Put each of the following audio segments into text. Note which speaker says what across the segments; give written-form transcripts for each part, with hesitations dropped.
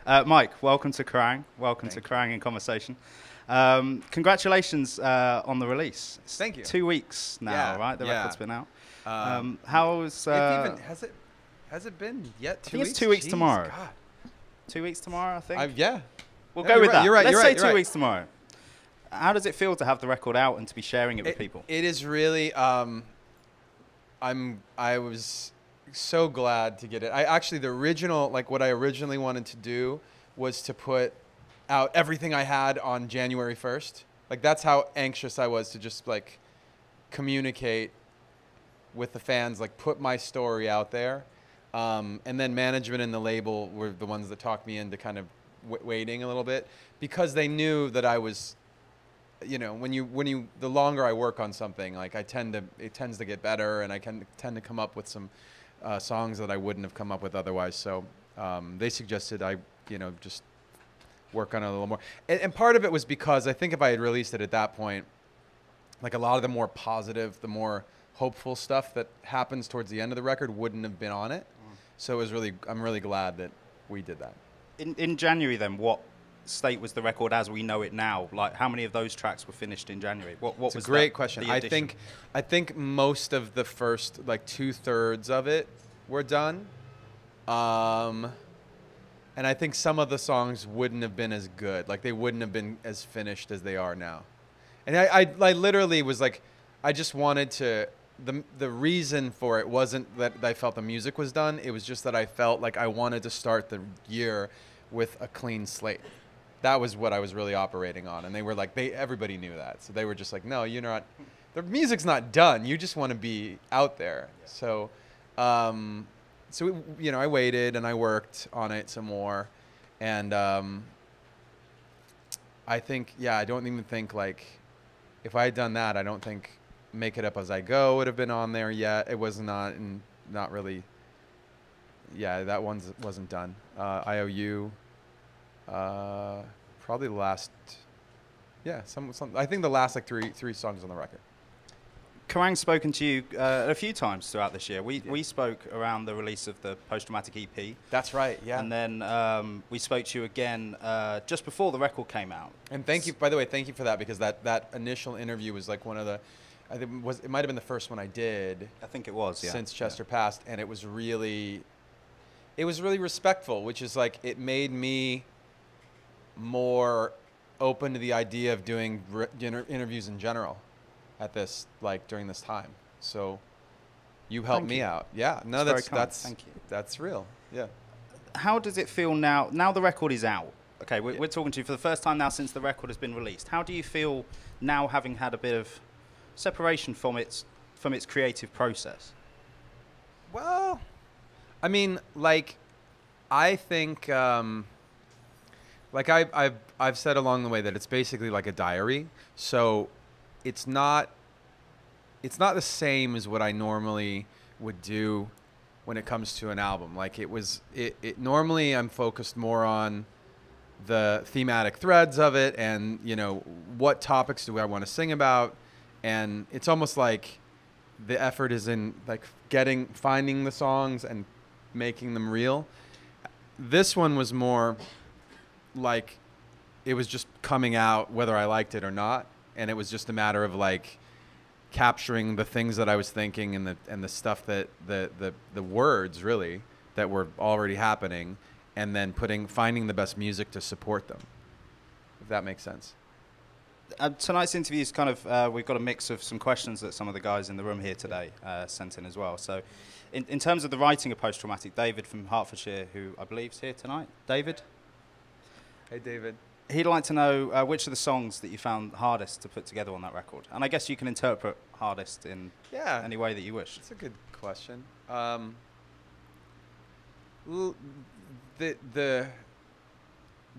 Speaker 1: Mike, welcome to Kerrang. Welcome to
Speaker 2: Thank you.
Speaker 1: Kerrang in Conversation. Congratulations on the release. It's
Speaker 2: Thank you.
Speaker 1: 2 weeks now,
Speaker 2: Yeah,
Speaker 1: right? The
Speaker 2: yeah.
Speaker 1: record's been out.
Speaker 2: Um,
Speaker 1: How's
Speaker 2: if even has it been yet
Speaker 1: I
Speaker 2: 2
Speaker 1: think it's
Speaker 2: weeks?
Speaker 1: 2 weeks
Speaker 2: Jeez,
Speaker 1: tomorrow.
Speaker 2: God.
Speaker 1: 2 weeks tomorrow, I think.
Speaker 2: Yeah.
Speaker 1: We'll
Speaker 2: No,
Speaker 1: go
Speaker 2: you're
Speaker 1: with
Speaker 2: right,
Speaker 1: that.
Speaker 2: You're right.
Speaker 1: Let's
Speaker 2: You're
Speaker 1: say
Speaker 2: right. You're
Speaker 1: 2
Speaker 2: right.
Speaker 1: weeks tomorrow. How does it feel to have the record out and to be sharing it with people?
Speaker 2: It is really. I was so glad to get it. I actually the original what I originally wanted to do was to put out everything I had on January 1st. Like that's how anxious I was to just communicate with the fans, put my story out there. And then management and the label were the ones that talked me into kind of waiting a little bit because they knew that I was, the longer I work on something, it tends to get better, and I can tend to come up with some songs that I wouldn't have come up with otherwise. So they suggested I, just work on it a little more. And part of it was because I think if I had released it at that point, a lot of the more positive, the more hopeful stuff that happens towards the end of the record wouldn't have been on it. So I'm really glad that we did that.
Speaker 1: In January, then, what state was the record as we know it now? Like, how many of those tracks were finished in January? What
Speaker 2: It's
Speaker 1: was
Speaker 2: a great
Speaker 1: that,
Speaker 2: question.
Speaker 1: the addition?
Speaker 2: I think most of the first 2/3 of it were done. And I think some of the songs wouldn't have been as good. They wouldn't have been as finished as they are now. And I literally was I just wanted to. The reason for it wasn't that I felt the music was done. It was just that I felt like I wanted to start the year with a clean slate. That was what I was really operating on. And they were everybody knew that. So they were just no, you're not. The music's not done. You just want to be out there. So, I waited and I worked on it some more. And I think, I don't even think if I had done that, I don't think Make It Up As I Go would have been on there yet. It was not, and not really. Yeah, that one wasn't done. IOU, probably the last. Yeah, some. I think the last three songs on the record.
Speaker 1: Kerrang's spoken to you a few times throughout this year. We spoke around the release of the post-traumatic EP.
Speaker 2: That's right, yeah.
Speaker 1: And then we spoke to you again just before the record came out.
Speaker 2: And thank you, by the way, thank you for that, because that initial interview was one of the. I think it might have been the first one I did.
Speaker 1: I think it was, yeah.
Speaker 2: Since Chester passed, and it was really respectful, which is it made me more open to the idea of doing interviews in general at this during this time. So you helped me out. Yeah, no, that's
Speaker 1: Thank you.
Speaker 2: That's real. Yeah.
Speaker 1: How does it feel now? Now the record is out. Okay, we're talking to you for the first time now since the record has been released. How do you feel now, having had a bit of separation from its creative process?
Speaker 2: Well, I mean, I think, I've said along the way that it's basically like a diary. So it's not the same as what I normally would do when it comes to an album. It normally I'm focused more on the thematic threads of it, and what topics do I want to sing about. And it's almost like the effort is in finding the songs and making them real. This one was more it was just coming out whether I liked it or not, and it was just a matter of capturing the things that I was thinking and the stuff that the words really that were already happening, and then finding the best music to support them. If that makes sense.
Speaker 1: Tonight's interview is kind of, we've got a mix of some questions that some of the guys in the room here today sent in as well. So in terms of the writing of Post-Traumatic, David from Hertfordshire, who I believe is here tonight. David?
Speaker 2: Hey, David.
Speaker 1: He'd like to know which of the songs that you found hardest to put together on that record. And I guess you can interpret hardest in any way that you wish.
Speaker 2: That's a good question.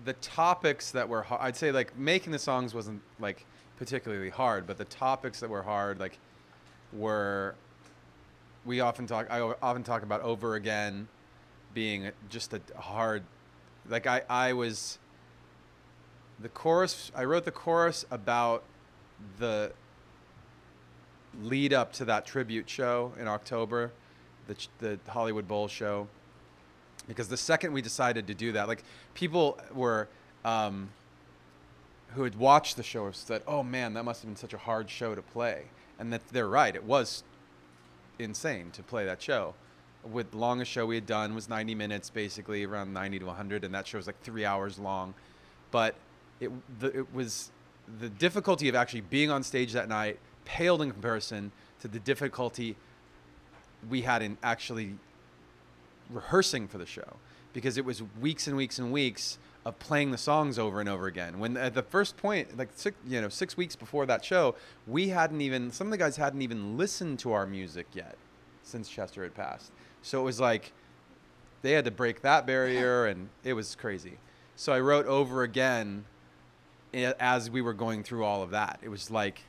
Speaker 2: The topics that were hard, I'd say making the songs wasn't particularly hard, but the topics that were hard were I often talk about Over Again being just a hard, I was the chorus. I wrote the chorus about the lead up to that tribute show in October, the Hollywood Bowl show, because the second we decided to do that, like people were who had watched the show said, "Oh man, that must have been such a hard show to play," and that they're right. It was insane to play that show. With the longest show we had done was 90 minutes, basically around 90 to 100, and that show was like 3 hours long. But it was the difficulty of actually being on stage that night paled in comparison to the difficulty we had in actually rehearsing for the show, because it was weeks and weeks and weeks of playing the songs over and over again. When at the first point, like 6 weeks before that show, some of the guys hadn't even listened to our music yet since Chester had passed. So it was like they had to break that barrier, and it was crazy. So I wrote over again as we were going through all of that. It was like,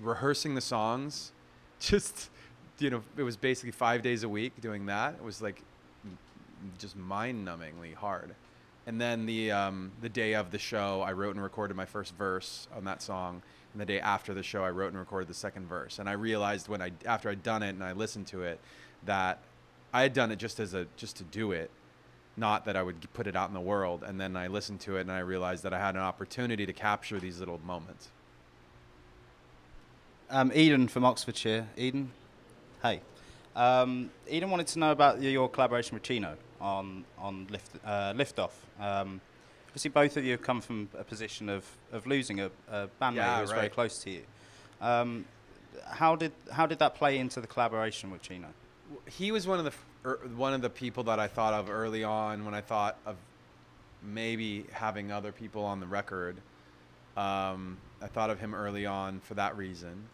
Speaker 2: rehearsing the songs, just, it was basically 5 days a week doing that. It was like just mind-numbingly hard. And then the day of the show, I wrote and recorded my first verse on that song. And the day after the show, I wrote and recorded the second verse. And I realized after I'd done it and I listened to it, that I had done it just to do it, not that I would put it out in the world. And then I listened to it and I realized that I had an opportunity to capture these little moments.
Speaker 1: Eden from Oxfordshire. Eden, hey. Eden wanted to know about your collaboration with Chino on Liftoff. Obviously, both of you have come from a position of losing a bandmate who was very close to you. How did that play into the collaboration with Chino?
Speaker 2: He was one of the people that I thought of early on when I thought of maybe having other people on the record. I thought of him early on for that reason,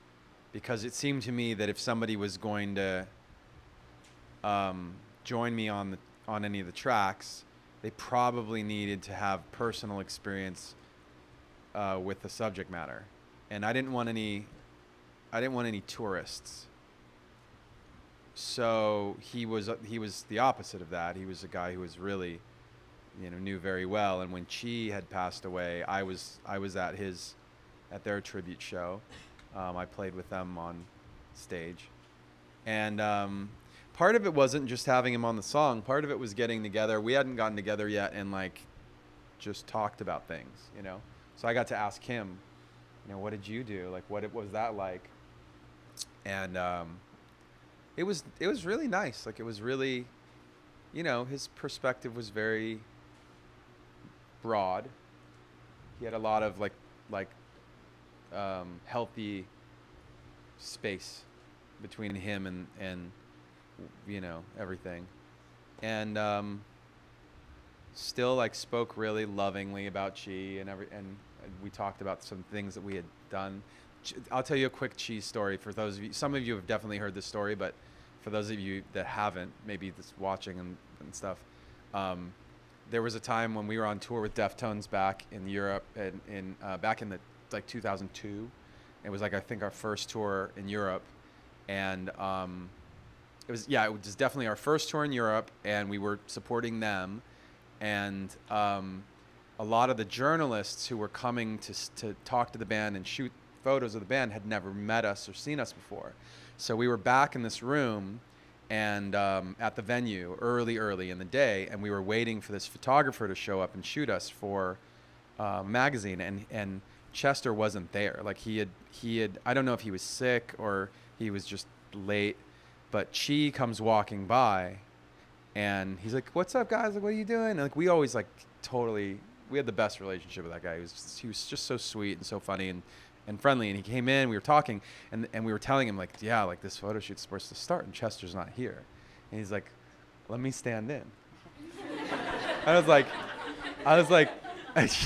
Speaker 2: because it seemed to me that if somebody was going to join me on any of the tracks, they probably needed to have personal experience with the subject matter, and I didn't want any tourists. So he was the opposite of that. He was a guy who was really, knew very well. And when Chi had passed away, I was at their tribute show. I played with them on stage, and part of it wasn't just having him on the song. Part of it was getting together. We hadn't gotten together yet and just talked about things, So I got to ask him, what did you do? What was that like? And it was really nice. It was really, his perspective was very broad. He had a lot of healthy space between him and everything, and still spoke really lovingly about Chi and we talked about some things that we had done. I'll tell you a quick Chi story for those of you. Some of you have definitely heard this story, but for those of you that haven't, maybe just watching and stuff, there was a time when we were on tour with Deftones back in Europe, and back in 2002. It was I think our first tour in Europe, and it was definitely our first tour in Europe, and we were supporting them, and a lot of the journalists who were coming to talk to the band and shoot photos of the band had never met us or seen us before. So we were back in this room and at the venue early in the day, and we were waiting for this photographer to show up and shoot us for a magazine, and Chester wasn't there. He had I don't know if he was sick or he was just late, but Chi comes walking by and he's like, "What's up, guys? What are you doing?" And we always we had the best relationship with that guy. He was just so sweet and so funny and friendly, and he came in, we were talking, and we were telling him this photo shoot's supposed to start and Chester's not here, and he's like, "Let me stand in." I was like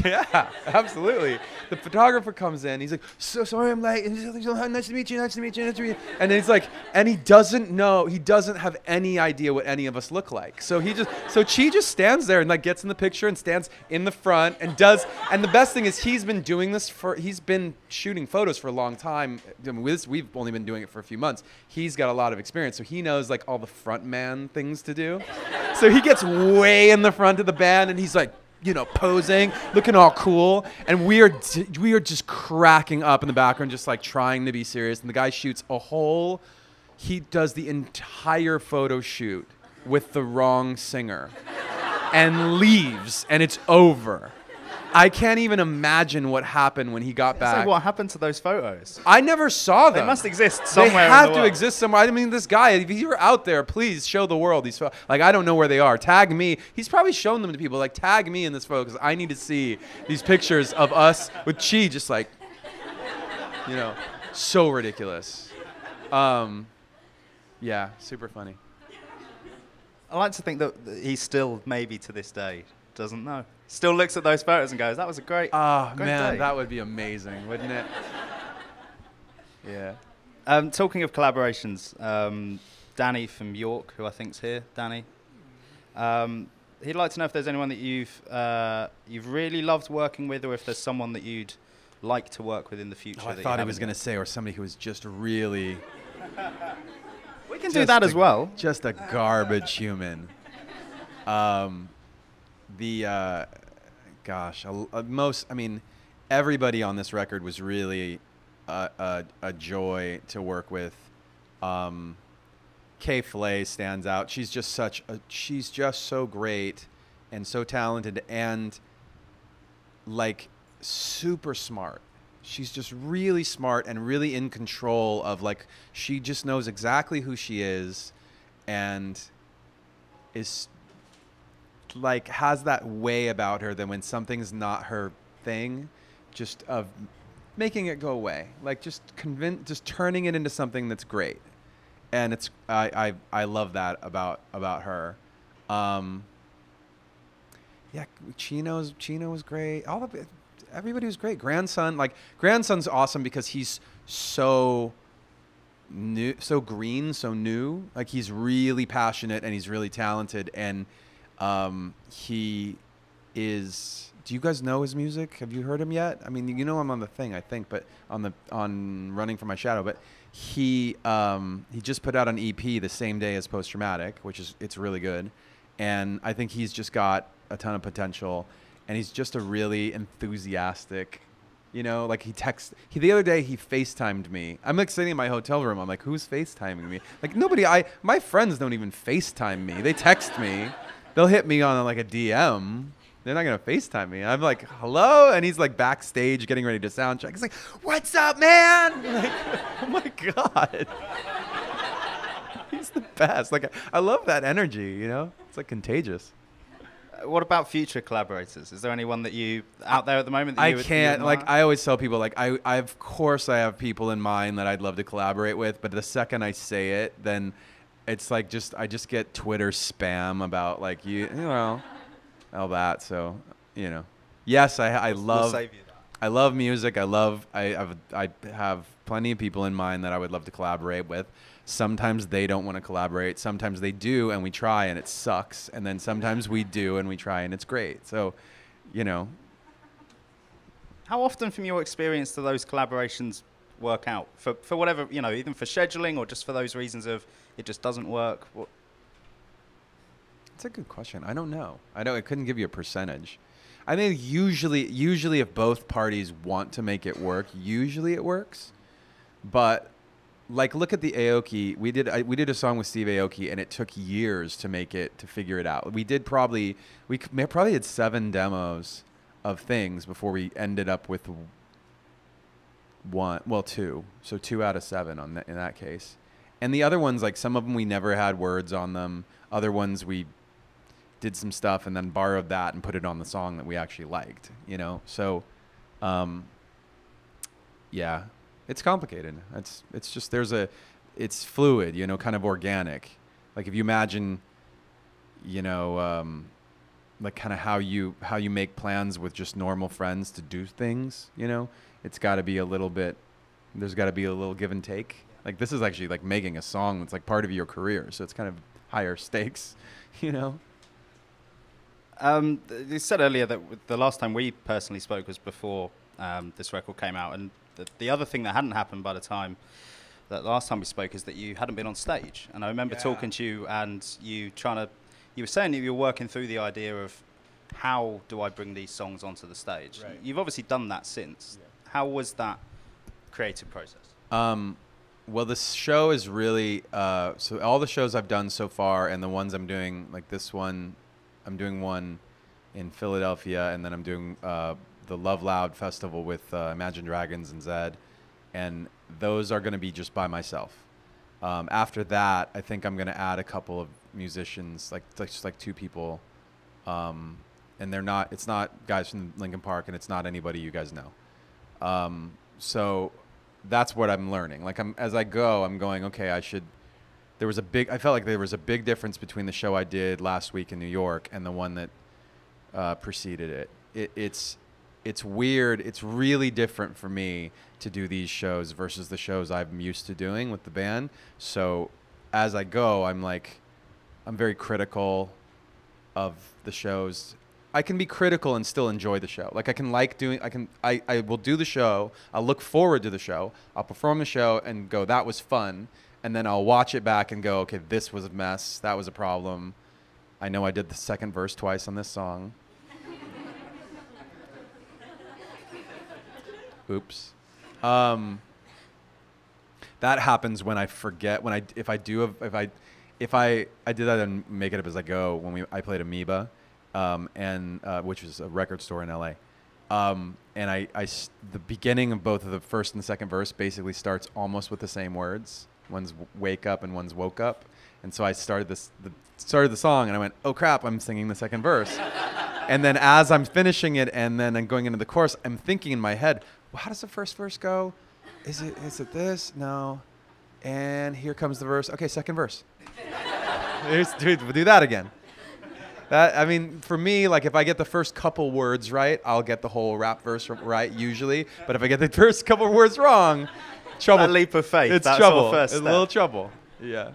Speaker 2: yeah, absolutely. The photographer comes in. He's like, "So sorry I'm late." And he's like, "Nice to meet you. Nice to meet you. Nice to meet you." And then he's like, and he doesn't have any idea what any of us look like. So Chi just stands there and gets in the picture and stands in the front and does. And the best thing is he's been shooting photos for a long time. We've only been doing it for a few months. He's got a lot of experience, so he knows all the front man things to do. So he gets way in the front of the band and he's posing, looking all cool, and we are just cracking up in the background, just trying to be serious. And the guy shoots he does the entire photo shoot with the wrong singer and leaves, and it's over. I can't even imagine what happened when he got back.
Speaker 1: So what happened to those photos?
Speaker 2: I never saw them.
Speaker 1: They must exist somewhere.
Speaker 2: They have
Speaker 1: in the
Speaker 2: to
Speaker 1: world.
Speaker 2: exist somewhere. I mean, this guy, if you're out there, please show the world these photos. Like, I don't know where they are. Tag me. He's probably shown them to people. Like, tag me in this photo because I need to see these pictures of us with Chi just like, you know, so ridiculous. Yeah, super funny.
Speaker 1: I like to think that he still, maybe to this day, doesn't know. Still looks at those photos and goes, that was a great,
Speaker 2: Oh,
Speaker 1: great
Speaker 2: man,
Speaker 1: day.
Speaker 2: that would be amazing, wouldn't it? Yeah.
Speaker 1: Talking of collaborations, Danny from York, who I think's here, Danny. He'd like to know if there's anyone that you've really loved working with, or if there's someone that you'd like to work with in the future.
Speaker 2: Oh, I thought he was going to say, or somebody who was just really...
Speaker 1: We can do that as well.
Speaker 2: Just a garbage human. Everybody on this record was really a joy to work with. Kay Flay stands out. She's just so great and so talented and like super smart. She's just really smart and really in control of, like, she just knows exactly who she is and is like has that way about her that when something's not her thing, just of making it go away, like just turning it into something that's great. And it's I love that about her. Yeah, Chino was great. Everybody was great. Grandson's awesome because he's so new, so green, so new. Like, he's really passionate and he's really talented. And he is. Do you guys know his music? Have you heard him yet? I mean, you know him on the thing, I think, but on Running from My Shadow. But he just put out an EP the same day as Post Traumatic, it's really good. And I think he's just got a ton of potential. And he's just a really enthusiastic, you know, like the other day he FaceTimed me. I'm like sitting in my hotel room. I'm like, who's FaceTiming me? Like, my friends don't even FaceTime me. They text me. They'll hit me on like a DM. They're not going to FaceTime me. I'm like, hello? And he's like backstage getting ready to sound check. He's like, what's up, man? Like, oh my God. He's the best. Like, I love that energy, you know? It's like contagious.
Speaker 1: What about future collaborators? Is there anyone that you out there at the moment that
Speaker 2: I can't, like, I always tell people, like, I of course I have people in mind that I'd love to collaborate with, but the second I say it, then it's like I just get Twitter spam about, like, you know, all that. So, you know, yes, I love,
Speaker 1: we'll save you that.
Speaker 2: I love music. I have plenty of people in mind that I would love to collaborate with. Sometimes they don't want to collaborate. Sometimes they do, and we try, and it sucks. And then sometimes we do, and we try, and it's great. So, you know.
Speaker 1: How often, from your experience, do those collaborations work out? For whatever, you know, either for scheduling or just for those reasons of it just doesn't work?
Speaker 2: That's a good question. I don't know. I couldn't give you a percentage. I think usually if both parties want to make it work, usually it works. But like, look at the Aoki. We did a song with Steve Aoki, and it took years to figure it out. We probably had 7 demos of things before we ended up with 2. So 2 out of 7 in that case. And the other ones, like, some of them we never had words on them. Other ones we did some stuff and then borrowed that and put it on the song that we actually liked, you know? So, yeah. It's complicated. It's just it's fluid, you know, kind of organic. Like, if you imagine, you know, like kind of how you make plans with just normal friends to do things, you know, there's got to be a little give and take. Like, this is actually like making a song that's like part of your career, so it's kind of higher stakes, you know.
Speaker 1: You said earlier that the last time we personally spoke was before this record came out, and the other thing that hadn't happened by the time that last time we spoke is that you hadn't been on stage. And I remember talking to you, and you were saying that you were working through the idea of how do I bring these songs onto the stage. Right. You've obviously done that since. Yeah. How was that creative process?
Speaker 2: Well, this show is really so all the shows I've done so far, and the ones I'm doing, like this one, I'm doing one in Philadelphia, and then I'm doing the Love Loud Festival with Imagine Dragons and Zed, and those are going to be just by myself. After that, I think I'm going to add a couple of musicians, like just like 2 people, and they're not. It's not guys from Linkin Park, and it's not anybody you guys know. So that's what I'm learning. Like as I go, I'm going, okay, I felt like there was a big difference between the show I did last week in New York and the one that preceded it. It's weird. It's really different for me to do these shows versus the shows I'm used to doing with the band. So as I go, I'm very critical of the shows. I can be critical and still enjoy the show. Like I will do the show. I'll look forward to the show. I'll perform the show and go, that was fun. And then I'll watch it back and go, okay, this was a mess. That was a problem. I know I did the second verse twice on this song. Oops. That happens when I forget, if I did that and Make It Up As I Go when I played Amoeba. Which is a record store in LA. And the beginning of both of the first and the second verse basically starts almost with the same words. One's wake up and one's woke up. And so I started the song and I went, oh crap, I'm singing the second verse. And then as I'm finishing it and then I'm going into the chorus, I'm thinking in my head, well, how does the first verse go? Is it this? No. And here comes the verse. Okay, second verse. We'll do that again. For me, like if I get the first couple words right, I'll get the whole rap verse right usually. But if I get the first couple words wrong, trouble.
Speaker 1: That leap of faith.
Speaker 2: It's
Speaker 1: that's
Speaker 2: trouble.
Speaker 1: First
Speaker 2: it's
Speaker 1: step.
Speaker 2: A little trouble. Yeah.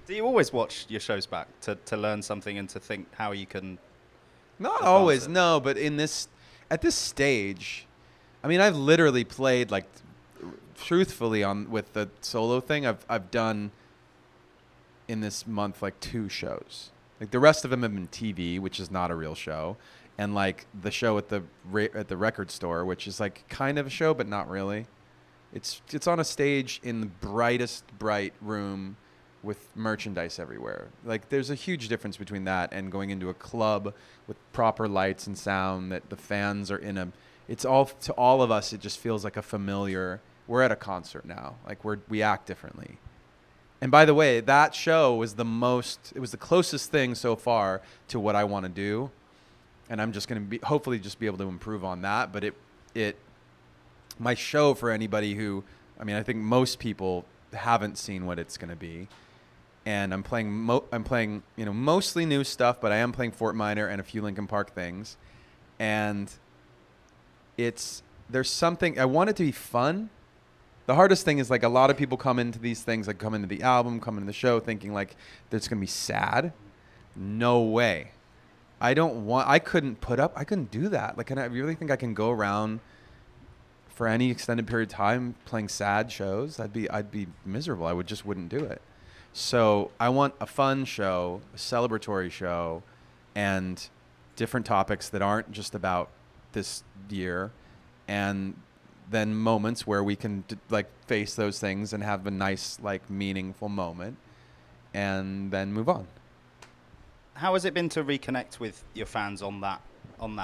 Speaker 1: Do you always watch your shows back to learn something and to think how you can?
Speaker 2: Not always, no. But at this stage, I've literally played truthfully with the solo thing. I've done in this month 2 shows. Like the rest of them have been TV, which is not a real show, and the show at the record store, which is kind of a show but not really. It's on a stage in the brightest bright room with merchandise everywhere. There's a huge difference between that and going into a club with proper lights and sound that the fans are in a. It's all to all of us. It just feels like a familiar. We're at a concert now. We act differently. And by the way, that show was it was the closest thing so far to what I want to do. And I'm just going to hopefully just be able to improve on that. But my show for anybody who, I think most people haven't seen what it's going to be. And I'm playing, mostly new stuff, but I am playing Fort Minor and a few Linkin Park things. And there's something, I want it to be fun. The hardest thing is a lot of people come into these things, come into the album, come into the show thinking that it's going to be sad. No way. I couldn't do that. Can I really think I can go around for any extended period of time playing sad shows? I'd be miserable. I wouldn't do it. So I want a fun show, a celebratory show, and different topics that aren't just about this year, and then moments where we can face those things and have a nice meaningful moment and then move on.
Speaker 1: How has it been to reconnect with your fans on that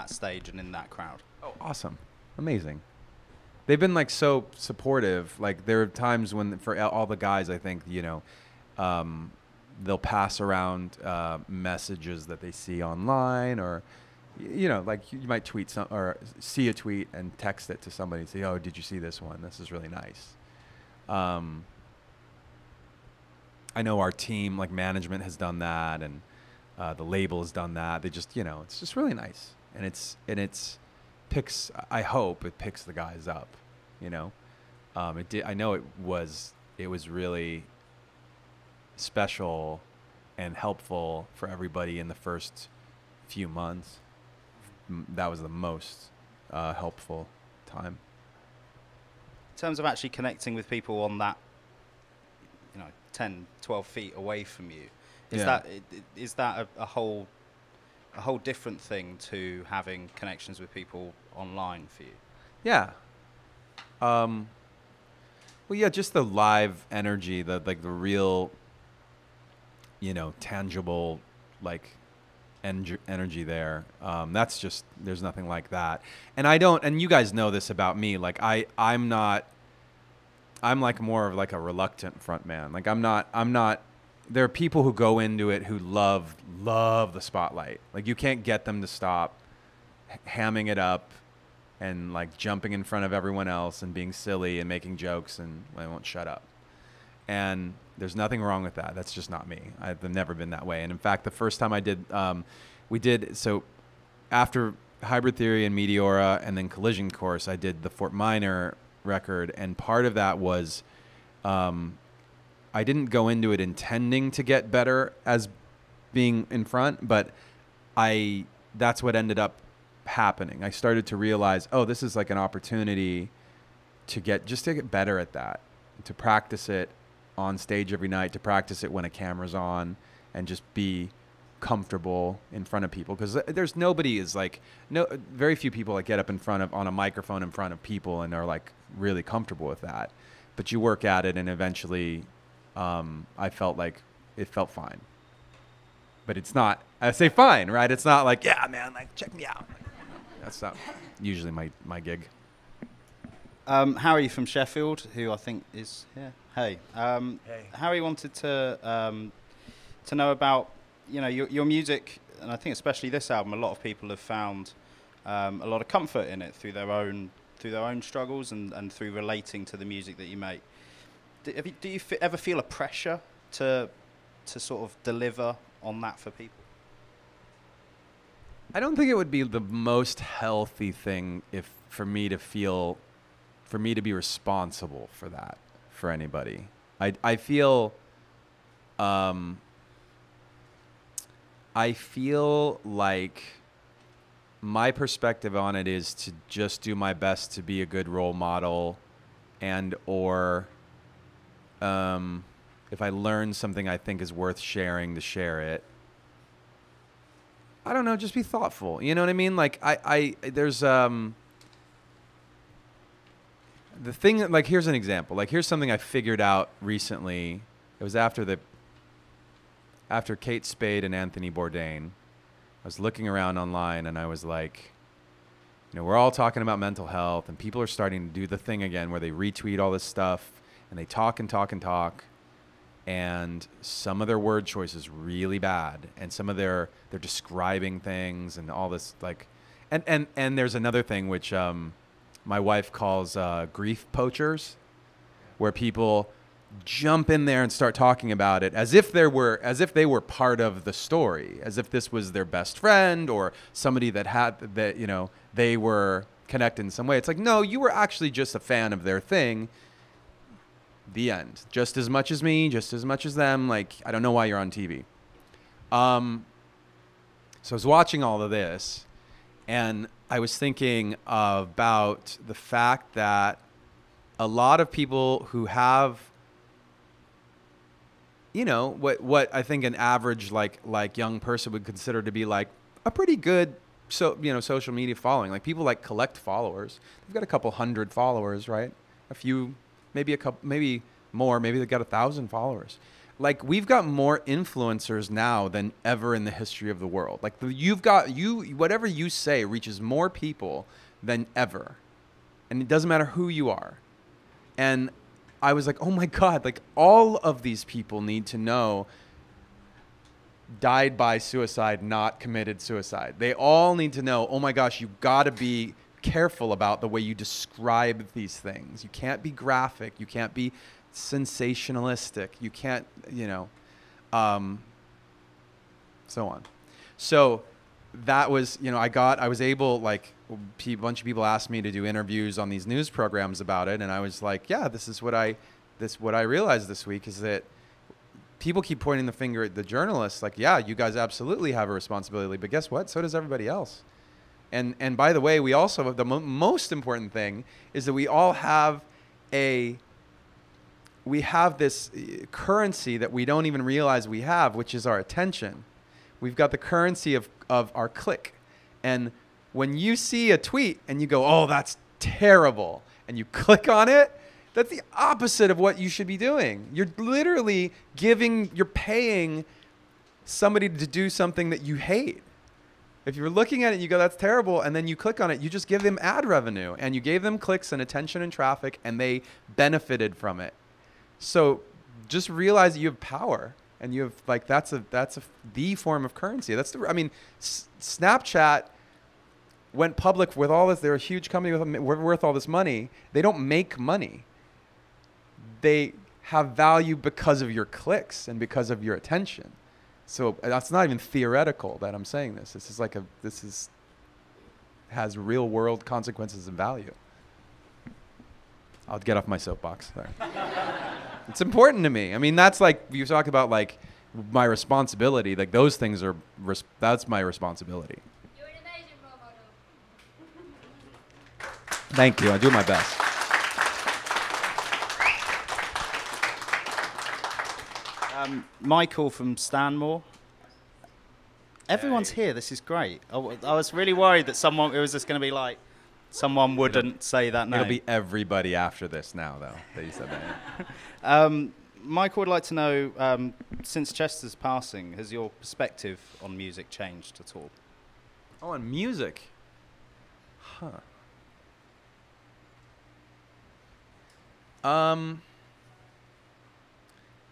Speaker 1: stage and in that crowd?
Speaker 2: Oh, awesome. Amazing. They've been so supportive. There are times when for all the guys, I think, they'll pass around messages that they see online, or you might tweet or see a tweet and text it to somebody and say, oh, did you see this one? This is really nice. I know our team, management has done that, and the label has done that. They just, it's just really nice. And I hope it picks the guys up, It did. I know it was really special and helpful for everybody in the first few months. That was the most helpful time.
Speaker 1: In terms of actually connecting with people on that, 10, 12 feet away from you, is that a whole different thing to having connections with people online for you?
Speaker 2: Yeah. Well, yeah, just the live energy, the real, tangible, like energy there. That's just, there's nothing like that. And you guys know this about me. Like I'm like more of like a reluctant front man. Like I'm not, there are people who go into it who love the spotlight. Like you can't get them to stop hamming it up and like jumping in front of everyone else and being silly and making jokes, and I won't shut up. And there's nothing wrong with that. That's just not me. I've never been that way. And in fact, the first time I did, so after Hybrid Theory and Meteora and then Collision Course, I did the Fort Minor record. And part of that was I didn't go into it intending to get better as being in front, but that's what ended up happening. I started to realize, oh, this is like an opportunity to get better at that, to practice it on stage every night, to practice it when a camera's on, and just be comfortable in front of people. Because very few people that get up on a microphone in front of people and are like really comfortable with that. But you work at it, and eventually I felt like it felt fine. But it's not, I say fine, right? It's not like, yeah, man, like check me out. That's not usually my gig.
Speaker 1: Harry from Sheffield, who I think is here. Hey.
Speaker 2: Hey.
Speaker 1: Harry wanted to know about your music, and I think especially this album. A lot of people have found a lot of comfort in it through their own struggles and through relating to the music that you make. Do you ever feel a pressure to sort of deliver on that for people?
Speaker 2: I don't think it would be the most healthy thing for me to be responsible for that for anybody. I feel like my perspective on it is to just do my best to be a good role model, or if I learn something I think is worth sharing, to share it. I don't know, just be thoughtful. You know what I mean? Like there's the thing, like here's an example. Like here's something I figured out recently. It was after Kate Spade and Anthony Bourdain. I was looking around online and I was like, we're all talking about mental health, and people are starting to do the thing again where they retweet all this stuff and they talk and talk and talk. And some of their word choice is really bad, and some of they're describing things and all this like, and there's another thing which my wife calls grief poachers, where people jump in there and start talking about it as if they were part of the story, as if this was their best friend or somebody that they were connected in some way. It's like, no, you were actually just a fan of their thing. The end. Just as much as me, just as much as them. Like, I don't know why you're on TV. So I was watching all of this, and I was thinking about the fact that a lot of people who have, what I think an average like young person would consider to be like a pretty good social media following. Like people like collect followers. They've got a couple hundred followers, right? A few. Maybe a couple, maybe more. Maybe they've got 1,000 followers. Like we've got more influencers now than ever in the history of the world. Like whatever you say reaches more people than ever, and it doesn't matter who you are. And I was like, oh my God! Like all of these people need to know. Died by suicide, not committed suicide. They all need to know. Oh my gosh, you gotta be careful about the way you describe these things. You can't be graphic. You can't be sensationalistic. You can't, so on. So that was, I was able, like, a bunch of people asked me to do interviews on these news programs about it, and I was like, yeah, what I realized this week is that people keep pointing the finger at the journalists, like, yeah, you guys absolutely have a responsibility, but guess what? So does everybody else. And by the way, we also have the most important thing is that we all have this currency that we don't even realize we have, which is our attention. We've got the currency of our click. And when you see a tweet and you go, oh, that's terrible, and you click on it, That's the opposite of what you should be doing. You're literally you're paying somebody to do something that you hate. If you're looking at it, you go, that's terrible, and then you click on it, you just give them ad revenue, and you gave them clicks and attention and traffic, and they benefited from it. So just realize that you have power, and you have like that's the form of currency. Snapchat went public with all this. They're a huge company worth all this money. They don't make money. They have value because of your clicks and because of your attention. So that's not even theoretical that I'm saying this. This has real world consequences and value. I'll get off my soapbox there. It's important to me. I mean, that's like, you talk about like my responsibility. Like those things are, that's my responsibility.
Speaker 3: You're an amazing role model.
Speaker 2: Thank you. I do my best.
Speaker 1: Michael from Stanmore. Everyone's here. This is great. I was really worried that it was just going to be like, someone wouldn't say that name.
Speaker 2: It'll be everybody after this now, though, that you said that.
Speaker 1: Michael would like to know, since Chester's passing, has your perspective on music changed at all?
Speaker 2: Oh, on music? Huh.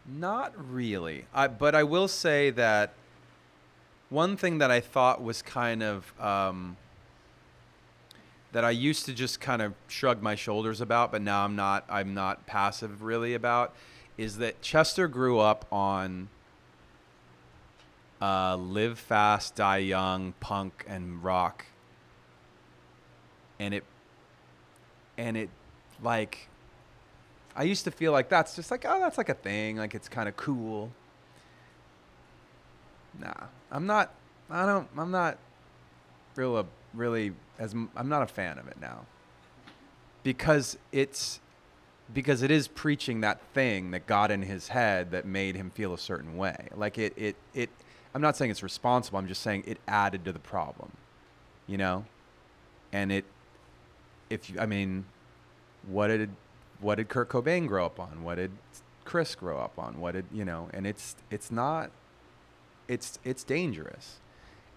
Speaker 2: Not really. But I will say that one thing that I thought was kind of that I used to just kind of shrug my shoulders about, but now I'm not passive really about, is that Chester grew up on live fast, die young, punk and rock. And it like, I used to feel like that's just like, oh, that's like a thing. Like it's kind of cool. Nah, I'm not really I'm not a fan of it now. Because it is preaching that thing that got in his head that made him feel a certain way. Like it I'm not saying it's responsible. I'm just saying it added to the problem, you know? And what did Kurt Cobain grow up on? What did Chris grow up on? And it's dangerous.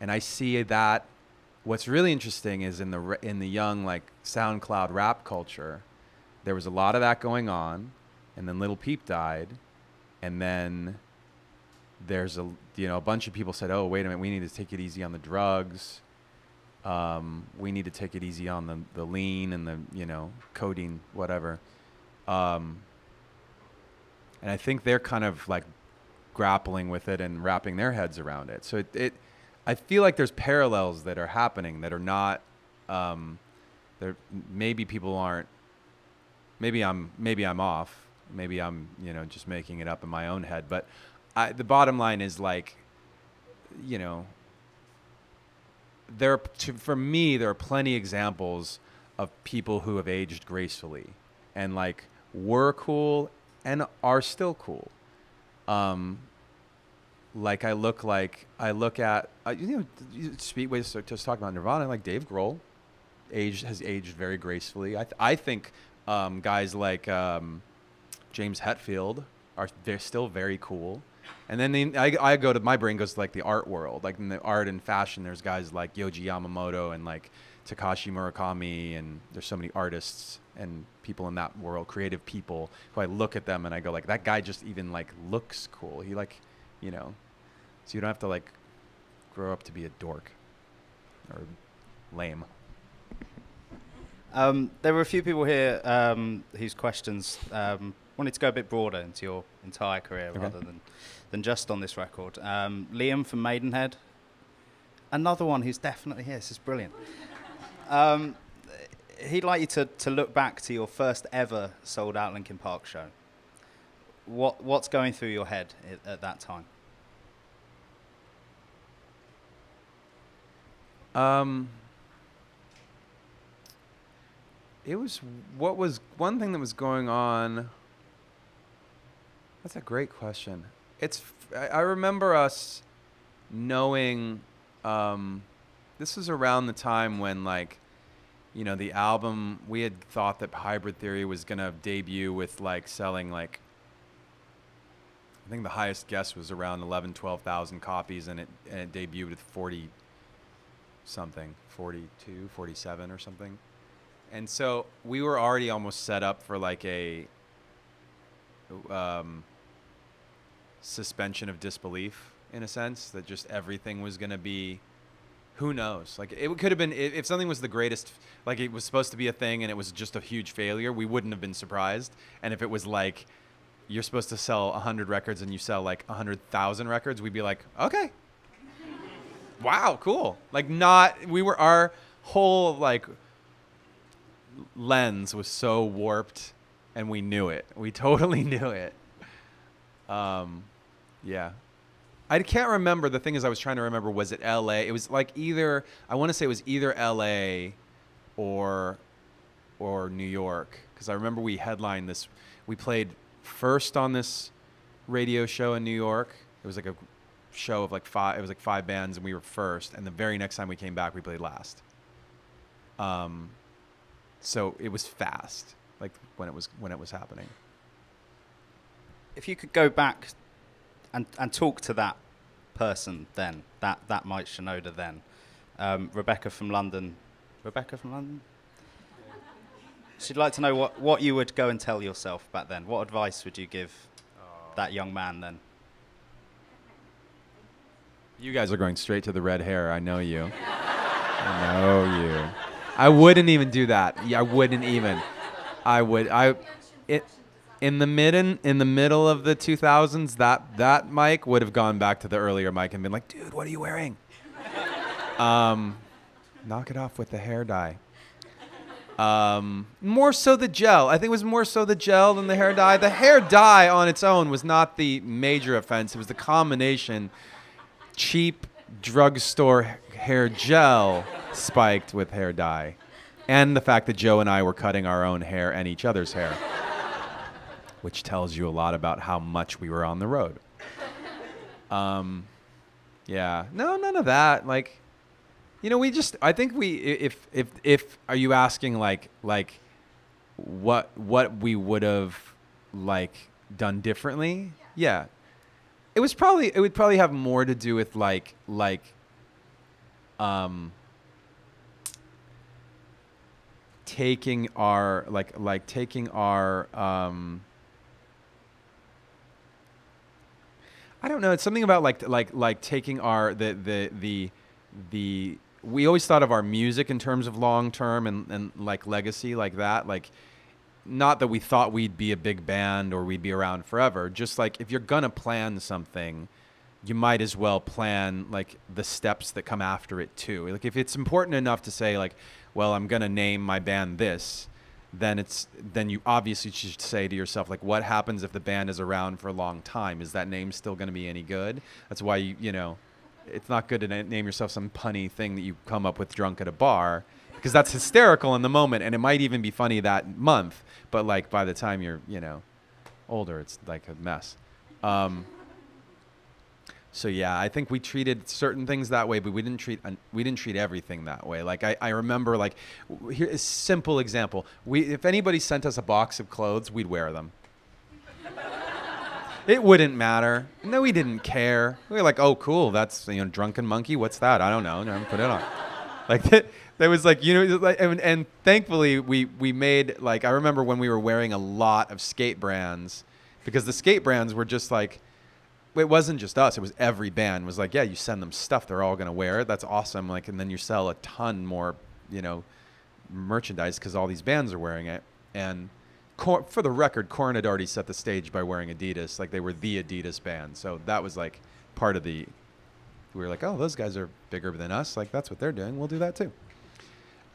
Speaker 2: And I see that what's really interesting is in the young, like, SoundCloud rap culture, there was a lot of that going on, and then Lil Peep died, and then there's a bunch of people said, oh, wait a minute, we need to take it easy on the drugs. We need to take it easy on the lean and the, codeine, whatever. And I think they're kind of like grappling with it and wrapping their heads around it. So I feel like there's parallels that are happening that are not, maybe people aren't, maybe I'm off. Maybe I'm, just making it up in my own head. But the bottom line is like, for me, there are plenty of examples of people who have aged gracefully and like were cool and are still cool. Like I look at, Speedway just talking about Nirvana, like Dave Grohl has aged very gracefully. I think guys like James Hetfield they're still very cool. And then my brain goes to like the art world, like in the art and fashion. There's guys like Yoji Yamamoto and like Takashi Murakami, and there's so many artists and people in that world, creative people, who I look at them and I go like, that guy just even like looks cool. He like, so you don't have to like grow up to be a dork or lame.
Speaker 1: There were a few people here whose questions wanted to go a bit broader into your entire career, okay, rather than just on this record. Liam from Maidenhead, another one who's definitely here. This is brilliant. He'd like you to look back to your first ever sold-out Linkin Park show. What's going through your head at that time?
Speaker 2: It was one thing that was going on. That's a great question. I remember us knowing, this was around the time when like you know, the album, we had thought that Hybrid Theory was going to debut with like selling like, I think the highest guess was around 11, 12,000 copies, and it debuted with 40 something, 42, 47 or something. And so we were already almost set up for like a suspension of disbelief, in a sense, that just everything was going to be, who knows? Like, it could have been, if something was the greatest, like it was supposed to be a thing and it was just a huge failure, we wouldn't have been surprised. And if it was like, you're supposed to sell 100 records and you sell like 100,000 records, we'd be like, okay. Wow, cool. Like, our whole like lens was so warped, and we knew it. We totally knew it. Yeah. I can't remember. The thing is, I was trying to remember, was it LA? It was like either, I want to say it was either LA or New York. Because I remember we headlined this, we played first on this radio show in New York. It was like a show of like it was like 5 bands, and we were first. And the very next time we came back, we played last. So it was fast, like when it was happening.
Speaker 1: If you could go back and talk to that person then, that Mike Shinoda then, Rebecca from London. Rebecca from London? She'd like to know what you would go and tell yourself back then. What advice would you give that young man then?
Speaker 2: You guys are going straight to the red hair. I know you. I know you. I wouldn't even do that. Yeah, I wouldn't even. In the middle of the 2000s, that mic would have gone back to the earlier mic and been like, dude, what are you wearing? Knock it off with the hair dye. More so the gel. I think it was more so the gel than the hair dye. The hair dye on its own was not the major offense. It was the combination, cheap drugstore hair gel spiked with hair dye, and the fact that Joe and I were cutting our own hair and each other's hair, which tells you a lot about how much we were on the road. Yeah, no, none of that. Like, you know, I think if are you asking like what we would have like done differently? Yeah. It would probably have more to do with taking our I don't know, it's something about like taking our we always thought of our music in terms of long term and like legacy, like that, like, not that we thought we'd be a big band or we'd be around forever. Just like, if you're gonna plan something, you might as well plan like the steps that come after it too. Like, if it's important enough to say like, well, I'm gonna name my band this, then you obviously should say to yourself, like, what happens if the band is around for a long time? Is that name still gonna be any good? That's why you know, it's not good to name yourself some punny thing that you come up with drunk at a bar, because that's hysterical in the moment, and it might even be funny that month, but like by the time you're, you know, older, it's like a mess. So yeah, I think we treated certain things that way, but we didn't treat everything that way. Like I remember, like, here's a simple example. If anybody sent us a box of clothes, we'd wear them. It wouldn't matter. No, we didn't care. We were like, oh, cool, that's, you know, Drunken Monkey. What's that? I don't know. No, put it on. Like there was like, you know, like, and thankfully we made, like, I remember when we were wearing a lot of skate brands, because the skate brands were just like, it wasn't just us, it was every band was like, yeah, you send them stuff, they're all gonna wear it, that's awesome. Like, and then you sell a ton more, you know, merchandise because all these bands are wearing it. And for the record, Korn had already set the stage by wearing Adidas. Like, they were the Adidas band, so that was like part of the, we were like, oh, those guys are bigger than us, like, that's what they're doing, we'll do that too.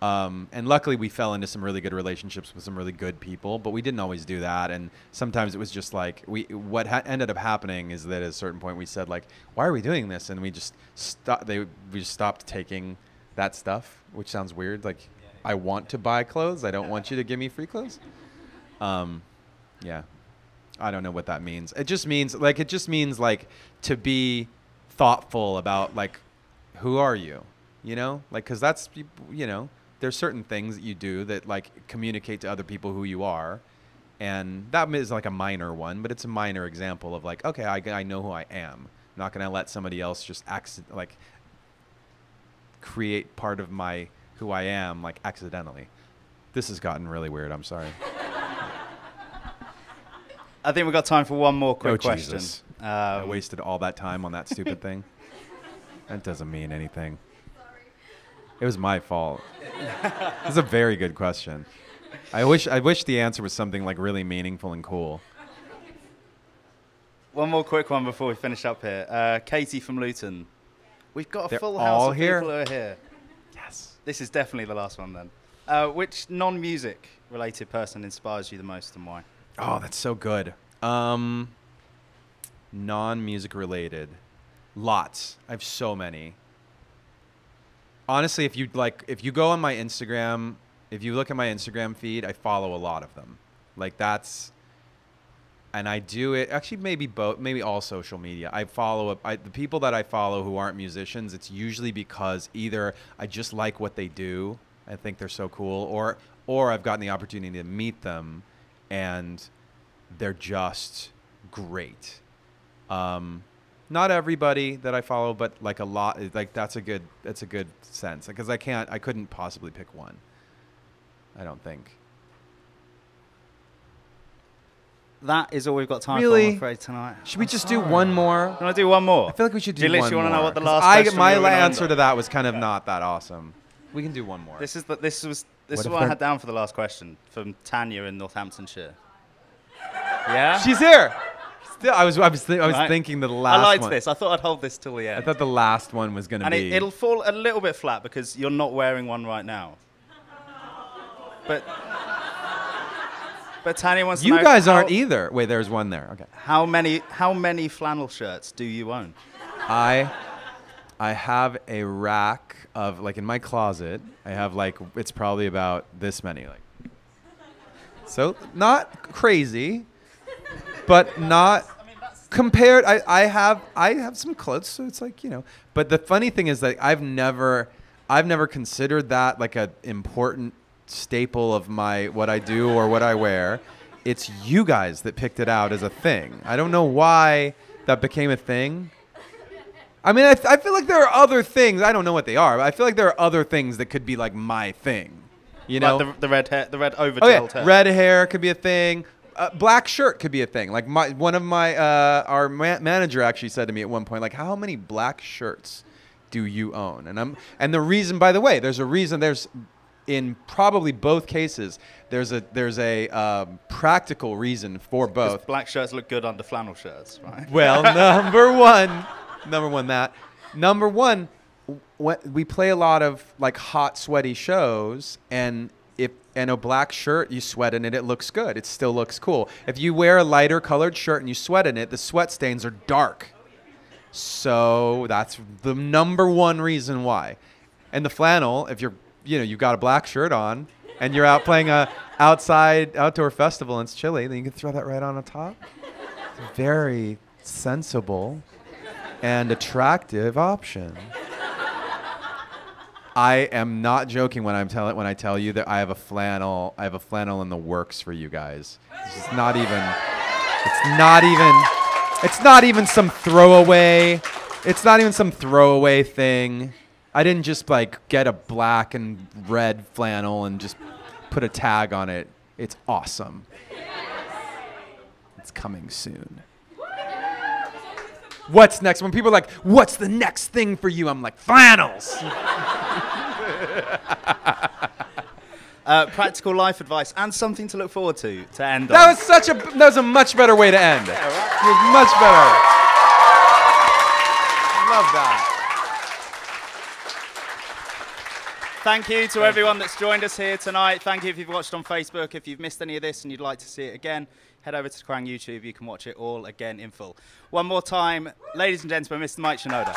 Speaker 2: And luckily we fell into some really good relationships with some really good people, but we didn't always do that. And sometimes it was just like, what ended up happening is that at a certain point we said, like, why are we doing this? And we just stopped taking that stuff, which sounds weird. Like, I want to buy clothes, I don't want you to give me free clothes. Yeah, I don't know what that means. It just means like to be thoughtful about, like, who are you? You know, like, because that's, you know, there's certain things that you do that like communicate to other people who you are, and that is like a minor one, but it's a minor example of like, okay, I know who I am. I'm not gonna let somebody else just like create part of my who I am like accidentally. This has gotten really weird. I'm sorry.
Speaker 1: I think we've got time for one more quick question.
Speaker 2: Jesus. I wasted all that time on that stupid thing. That doesn't mean anything. It was my fault. It's a very good question. I wish the answer was something like really meaningful and cool.
Speaker 1: One more quick one before we finish up here. Katie from Luton. We've got a
Speaker 2: They're
Speaker 1: full
Speaker 2: all
Speaker 1: house of
Speaker 2: here?
Speaker 1: people who are here.
Speaker 2: Yes.
Speaker 1: This is definitely the last one then. Which non-music related person inspires you the most and why?
Speaker 2: Oh, that's so good. Non-music related. Lots. I have so many. Honestly, if you go on my Instagram, if you look at my Instagram feed, I follow a lot of them. Like and I do it, actually maybe all social media. I follow the people that I follow who aren't musicians, it's usually because either I just like what they do, I think they're so cool, or I've gotten the opportunity to meet them and they're just great. Not everybody that I follow, but like a lot. Like that's a good sense because I couldn't possibly pick one. I don't think.
Speaker 1: That is all we've got time
Speaker 2: Really?
Speaker 1: for, I'm afraid, tonight.
Speaker 2: Should we just do one more?
Speaker 1: You want to do one more?
Speaker 2: I feel like we should do
Speaker 1: you
Speaker 2: one more.
Speaker 1: literally want to know what the
Speaker 2: 'cause
Speaker 1: last question
Speaker 2: my
Speaker 1: we were gonna
Speaker 2: answer
Speaker 1: end
Speaker 2: to
Speaker 1: on?
Speaker 2: that was kind of not that awesome. We can do one more.
Speaker 1: This is
Speaker 2: What
Speaker 1: what I
Speaker 2: if
Speaker 1: had down for the last question from Tanya in Northamptonshire. Yeah?
Speaker 2: She's here. Still, I was
Speaker 1: Right.
Speaker 2: thinking the last
Speaker 1: I liked
Speaker 2: one.
Speaker 1: this. I thought I'd hold this till the
Speaker 2: I
Speaker 1: end.
Speaker 2: thought the last one was gonna
Speaker 1: And
Speaker 2: be.
Speaker 1: it'll fall a little bit flat because you're not wearing one right now. But Tanya wants to know
Speaker 2: You guys
Speaker 1: how,
Speaker 2: aren't either. Wait, there's one there. Okay.
Speaker 1: how many flannel shirts do you own?
Speaker 2: I have a rack of like in my closet. I have like it's probably about this many like. So not crazy, but not compared. I have some clothes, so it's like But the funny thing is that I've never considered that like an important staple of what I do or what I wear. It's you guys that picked it out as a thing. I don't know why that became a thing. I mean, I feel like there are other things. I don't know what they are, but I feel like there are other things that could be like my thing.
Speaker 1: Like the red hair, the red over
Speaker 2: Oh
Speaker 1: gelled
Speaker 2: yeah,
Speaker 1: hair.
Speaker 2: red hair could be a thing. Black shirt could be a thing. Like our manager actually said to me at one point, like, how many black shirts do you own? And the reason, by the way, there's a reason. There's in probably both cases, there's a practical reason for both.
Speaker 1: Black shirts look good under flannel shirts, right?
Speaker 2: Well, number one, we play a lot of like hot, sweaty shows, and a black shirt, you sweat in it, it looks good. It still looks cool. If you wear a lighter colored shirt and you sweat in it, the sweat stains are dark. So that's the number one reason why. And the flannel, if you've got a black shirt on and you're out playing a outdoor festival and it's chilly, then you can throw that right on top. It's a very sensible and attractive option. I am not joking when I tell you that I have a flannel in the works for you guys. It's not even some throwaway. It's not even some throwaway thing. I didn't just like get a black and red flannel and just put a tag on it. It's awesome. It's coming soon. What's next? When people are like, what's the next thing for you? I'm like, flannels.
Speaker 1: Practical life advice and something to look forward to end on.
Speaker 2: That was a much better way to end.
Speaker 1: Yeah, right?
Speaker 2: It was much better. Love that.
Speaker 1: Thank you to everyone that's joined us here tonight. Thank you if you've watched on Facebook. If you've missed any of this and you'd like to see it again, head over to Kerrang YouTube. You can watch it all again in full. One more time, ladies and gentlemen, Mr. Mike Shinoda.